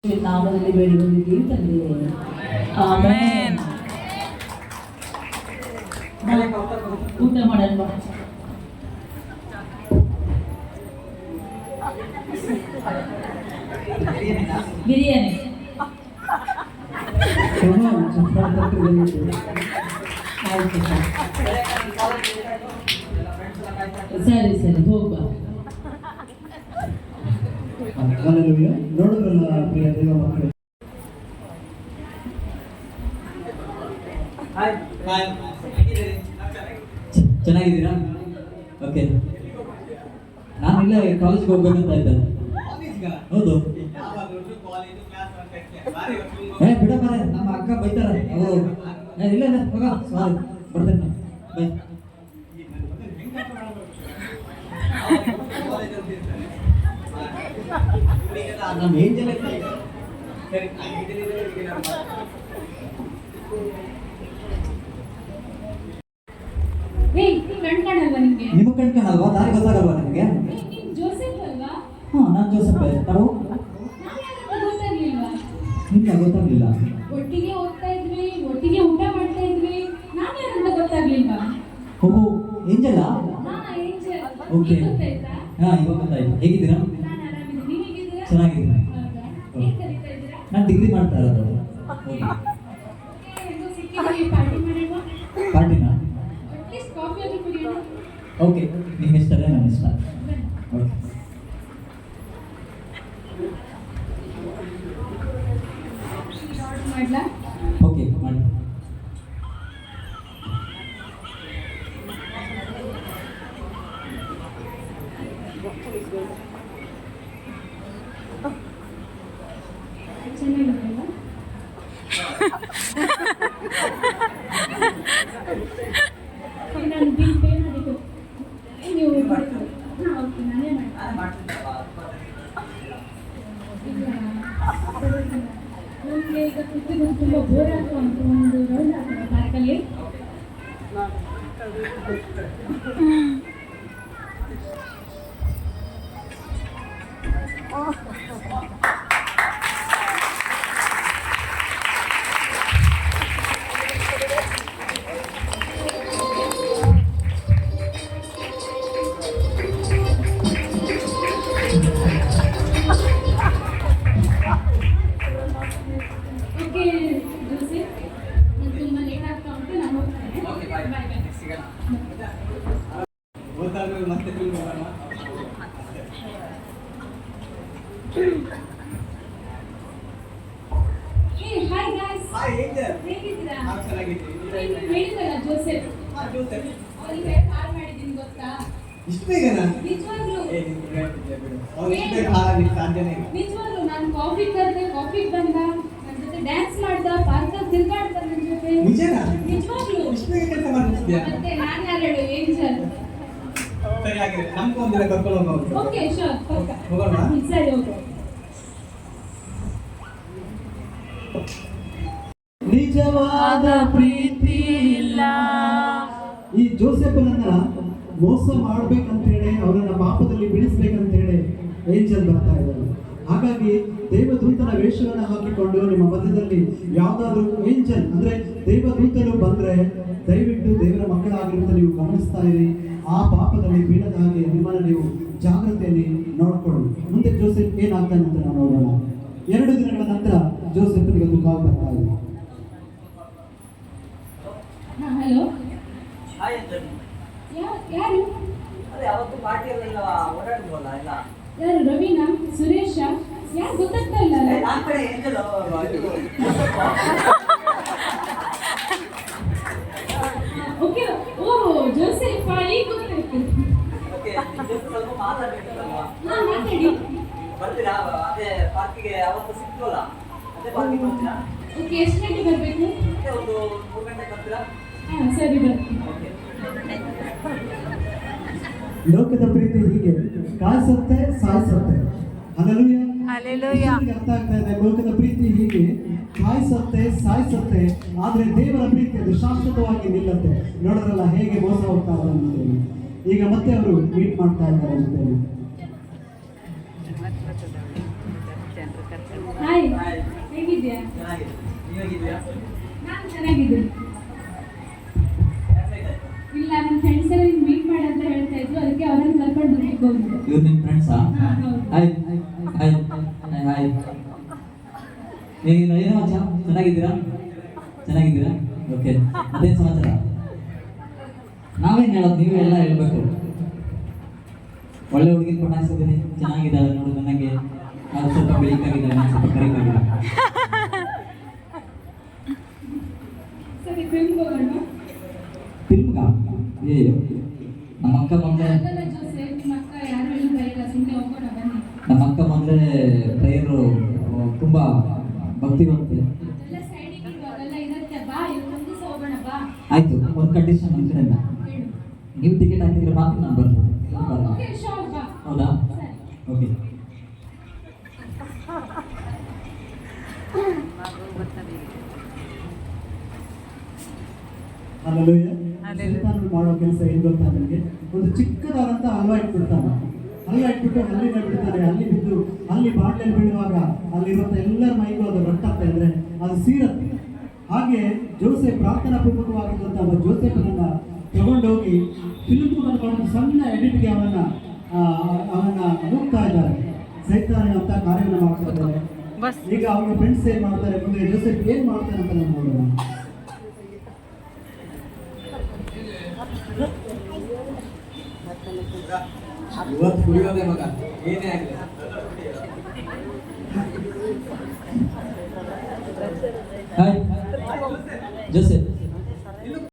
ನಾಮದಲ್ಲಿ ಬೇಡಿ ಬಂದಿದ್ದೀವಿ ತಂದೆಯೇ. ಆಮೆನ್. ಊಟ ಮಾಡಲ್ವಾ? ಬಿರಿಯಾನಿ. ಆಯ್ತು ಸರಿ ಸರಿ ಹೋಗುವ. ನೋಡಿದ್ರಲ್ಲ ಪ್ರಿಯ ದೇವ ಮಕ್ಕಳು, ಚೆನ್ನಾಗಿದ್ದೀರಾ? ಓಕೆ, ನಾನಿಲ್ಲ ಕಾಲೇಜ್ಗೆ ಹೋಗ್ಬೇಕಂತ ಇದ್ದೆ. ಹೌದು. ಬಿಡ ಮರೆ, ನಮ್ಮ ಅಕ್ಕ ಬೈತಾರೆ ಅವರು. ಇಲ್ಲ ಇಲ್ಲ ಹೋಗ, ಸಾರಿ ಬರ್ತೇನೆ ಬೈ. ನಮ್ಮ ಏಂಜಲ್ ನಿಮಗೆ ಕಣ್ಕಾಣಲ್ವಾ? ದಾರಿ ಗೊತ್ತಾಗಲ್ವಾ ನಿಮಗೆ? ನಾನು ಜೋಸೆಫ್. ತಾವು? ನಿಮ್ಗೆ ಗೊತ್ತಾಗ್ಲಿಲ್ಲ? ಒಟ್ಟಿಗೆ ಹೋಗ್ತಾ ಇದ್ವಿ, ಒಟ್ಟಿಗೆ ಊಟ ಮಾಡ್ತಾ ಇದ್ವಿ, ನಾನು ಯಾರಂತ ಗೊತ್ತಾಗ್ಲಿಲ್ಲ. ಓಹೋ, ಏಂಜಲ್. ಓಕೆ, ಇವಾಗ ಗೊತ್ತಾಯ್ತು. ಹೇಗಿದ್ದೀರಾ? ಚೆನ್ನಾಗಿದ್ದೀನಿ. ನಾನು ಡಿಗ್ರಿ ಮಾಡ್ತಾ ಇರೋದು. ಪಾರ್ಟಿನಾ? ಓಕೆ, ನಿಮ್ಮ ಇಷ್ಟನೇ ನನ್ನ ಇಷ್ಟ. ಓಕೆ, ಓಕೆ ಮಾಡಿ. ನಾನು ಬಿಲ್ ಪೇ ಮಾಡಿದ್ದು ನೀವು ಓಕೆ, ನಾನೇ ನಮಗೆ ಈಗ ಕೂತಿದ್ದು ತುಂಬ ಬೋರ್ ಆಗ್ತಾ ಉಂಟು. ಒಂದು ರೌಂಡ್ ಆಗ್ತದೆ ಪಾರ್ಕಲ್ಲಿ. ನಿಜವಾಗ್ಲೂ ನಾನು ಕಾಫಿ ಕರೆದೆ, ಕಾಫಿ ಬಂದ, ನನ್ನ ಜೊತೆ ಡ್ಯಾನ್ಸ್ ಮಾಡ್ದ, ಪಾರ್ಕಲ್ಲಿ ತಿರ್ಗಾಡ್ತಾರೆ ನನ್ನ ಜೊತೆ. ನಿಜವಾಗ್ಲೂ ಮತ್ತೆ ನಾನು ಯಾರು ಹೇಳು, ಏಂಜಲ್. ಓಕೆ, ಶೋರ್, ಸರಿ ಓಕೆ. ನಿಜವಾದ ಪ್ರೀತಿ ಇಲ್ಲ. ಈ ಜೋಸೆಫನನ್ನ ಮೋಸ ಮಾಡ್ಬೇಕಂತ ಹೇಳಿ, ಅವರನ್ನ ಪಾಪದಲ್ಲಿ ಬಿಡಿಸ್ಬೇಕಂತ ಹೇಳಿ ಏಂಜಲ್ ಬರ್ತಾ ಇದ್ದಾರೆ. ಹಾಗಾಗಿ ದೇವದೂತನ ವೇಷವನ್ನು ಹಾಕಿಕೊಂಡು ನಿಮ್ಮ ಮಧ್ಯದಲ್ಲಿ ಯಾವ್ದಾದ್ರು ಏಂಜಲ್ ಅಂದ್ರೆ ದೇವದೂತರು ಬಂದ್ರೆ ದಯವಿಟ್ಟು ದೇವರ ಮಕ್ಕಳಾಗಿರುತ್ತೆ ನೀವು ಗಮನಿಸ್ತಾ ಇರಿ. ಆ ಪಾಪದಲ್ಲಿ ಬೀಳದ ಹಾಗೆ ನಿಮ್ಮನ್ನು ನೀವು ಜಾಗ್ರತೆಯಲ್ಲಿ ನೋಡ್ಕೊಳ್ಳಿ. ಮುಂದೆ ಜೋಸೆಫ್ ಏನಾಗ್ತಾನೆ ಅಂತ ನಾವು ನೋಡೋಣ. 2 ದಿನಗಳ ನಂತರ ಜೋಸೆಫ್ನಿಗೆ ಒಂದು ಕಾಲ್ ಬರ್ತಾ ಇದೆ. ಹಲೋ, ಯಾರು? ಯಾರು? ರವೀನಾ? ಸುರೇಶ? ಯಾರು ಗೊತ್ತಾಗ್ತಾ ಇಲ್ಲ. ಓಕೆ, ಓ ಜೋಸೆಫ್, ಈಗ ಗೊತ್ತಾಯ್ತು. ಮಾತಾಡಿ. ಓಕೆ, ಎಷ್ಟು ಗಂಟೆ ಬರಬೇಕು? ಸರಿ, ಬರ್ತೀನಿ. ಲೋಕದ ಪ್ರೀತಿ ಹೀಗೆ ಕಾಯಿಸುತ್ತೆ, ಸಾಯಿಸುತ್ತೆ. ಹಲ್ಲೆಲೂಯಾ. ಅರ್ಥ ಆಗ್ತಾ ಇದೆ. ಲೋಕದ ಪ್ರೀತಿ ಹೀಗೆ ಕಾಯಿಸುತ್ತೆ, ಸಾಯಿಸುತ್ತೆ, ಆದ್ರೆ ದೇವರ ಪ್ರೀತಿ ಅದು ಶಾಶ್ವತವಾಗಿ ನಿಲ್ಲುತ್ತೆ. ನೋಡೋದ್ರಲ್ಲ ಹೇಗೆ ಮೋಸ ಹೋಗ್ತಾ ಇದ್ದಾರೆ. ಈಗ ಮತ್ತೆ ಅವರು ಮೀಟ್ ಮಾಡ್ತಾ ಇದ್ದಾರೆ. ಹಾಯ್, ಹೇಗಿದ್ಯಾ? ನಾನು ಚೆನ್ನಾಗಿದ್ದೀನಿ. ಇಲ್ಲ, ನನ್ನ ಫ್ರೆಂಡ್ಸ್ ಎಲ್ಲ ಮೀಟ್ ಮಾಡಿ ಅಂತ ಹೇಳ್ತಾ ಇದ್ರು, ಅದಕ್ಕೆ ಅವರನ್ನು ಕರ್ಕೊಂಡು ಬರ್ಲಿಕ್ಕೆ ಹೋಗಿದ್ದೆ. ಇವ್ರು ನಿಮ್ಮ ಫ್ರೆಂಡ್ಸಾ? ಹೌದು. Hi hi hi hi. ಏನು ಏನೋ ಮಚ್ಚ, ಚೆನ್ನಾಗಿದ್ದೀರಾ? ಚೆನ್ನಾಗಿದ್ದೀರಾ? ಓಕೆ, ಅದೇನು ಸಮಾಚಾರ? ನಾವೇನು ಹೇಳೋದು, ನೀವು ಎಲ್ಲ ಹೇಳ್ಬೇಕು. ಒಳ್ಳೆ ಹುಡುಗಿ ಪಟಾಯಿಸಿದ್ದೀನಿ, ಚೆನ್ನಾಗಿದ್ದಾಳೆ ನೋಡು. ನನಗೆ ಅದು ಸ್ವಲ್ಪ ಬೆಳಿಕಾಗಿದ್ದಾಳೆ, ನಾನು ಸ್ವಲ್ಪ ಕರಿಕಾಗಿಲ್ಲ. ಸರಿ, ಫಿಲ್ಮ್ ಹೋಗೋಣ. ಫಿಲ್ಮ್ಗ ಅಯ್ಯೋ, ನಮ್ಮ ಅಕ್ಕ ಬಂದರೆ ಅದಲ್ಲ ಜೋಸೆ, ನಿಮ್ಮ ಅಕ್ಕ ಯಾರು ಎಲ್ಲ ಬೈಲ್ಲ, ಸುಮ್ಮನೆ ಹೋಗೋಣ ಬನ್ನಿ. ನಮ್ಮ ಅಕ್ಕ ಬಂದರೆ ಪ್ರೇಯರು ತುಂಬ ಭಕ್ತಿವಂತೆ. ಅದೆಲ್ಲ ಸೈಡಿಗೆ ಇಡು, ಅದೆಲ್ಲ ಇರುತ್ತೆ. ಬಾ, ಇವತ್ತೊಂದು ದಿವಸ ಹೋಗೋಣ ಬಾ. ಆಯಿತು, ಒಂದು ಕಂಡೀಷನ್ ನಮ್ಮ ಕಡೆಯಿಂದ. ಹೇಳು. ನೀವು ಟಿಕೆಟ್ ಹಾಕಿದ್ರೆ ಮಾತ್ರ ನಾನು ಬರ್ತೀನಿ. ಓಕೆ, ಶೋರ್ ಬಾ. ಹೌದಾ? ಸರಿ. ಓಕೆ. ಹಲ್ಲೆಲೂಯ. ಸೈತಾನನು ಮಾಡೋ ಕೆಲಸ ಏನು ಗೊತ್ತಾ ನನಗೆ? ಒಂದು ಚಿಕ್ಕದಾದಂಥ ಹಲ್ವ ಇಟ್ಬಿಡ್ತಾನೆ. ಹಲ್ವ ಇಟ್ಬಿಟ್ಟು ಹಲ್ಲಿನ ಬಿಡ್ತಾನೆ. ಅಲ್ಲಿ ಬಿದ್ದು ಅಲ್ಲಿ ಬಾಟ್ಲಲ್ಲಿ ಬೀಳುವಾಗ ಅಲ್ಲಿರುವಂಥ ಎಲ್ಲರ ಮೈಗೂ ಅದು ರಟ್ಟಾಗ್ತಾ ಇದ್ರೆ ಅದು ಸೀರತ್ತೆ. ಹಾಗೆ ಜೋಸೆಫ್ ಪ್ರಾರ್ಥನಾ ಪೂರ್ವಕವಾಗಿದ್ದಂಥ ಒಬ್ಬ ಜೋಸೆಫನನ್ನ ತಗೊಂಡೋಗಿ ಫಿಲ್ಮ್ ಮಾಡ್ಕೊಂಡು ಸಣ್ಣ ಎಡಿಟ್ಗೆ ಅವನ್ನ ಹೋಗ್ತಾ ಇದ್ದಾರೆ. ಸೈತಾನ ಅಂತ ಕಾರ್ಯವನ್ನು ಮಾಡ್ತಾ ಇದ್ದಾರೆ. ಈಗ ಅವ್ರ ಫ್ರೆಂಡ್ಸ್ ಏನ್ ಮಾಡ್ತಾರೆ, ಮುಂದೆ ಜೋಸೆಫ್ ಏನ್ ಮಾಡ್ತಾರೆ ಅಂತ ನಾವು ನೋಡೋಣ. ಇವತ್ತು ಕುಡಿಯೋದೇ ಮಗ, ಏನೇ ಆಗಲಿ. Hi Joseph,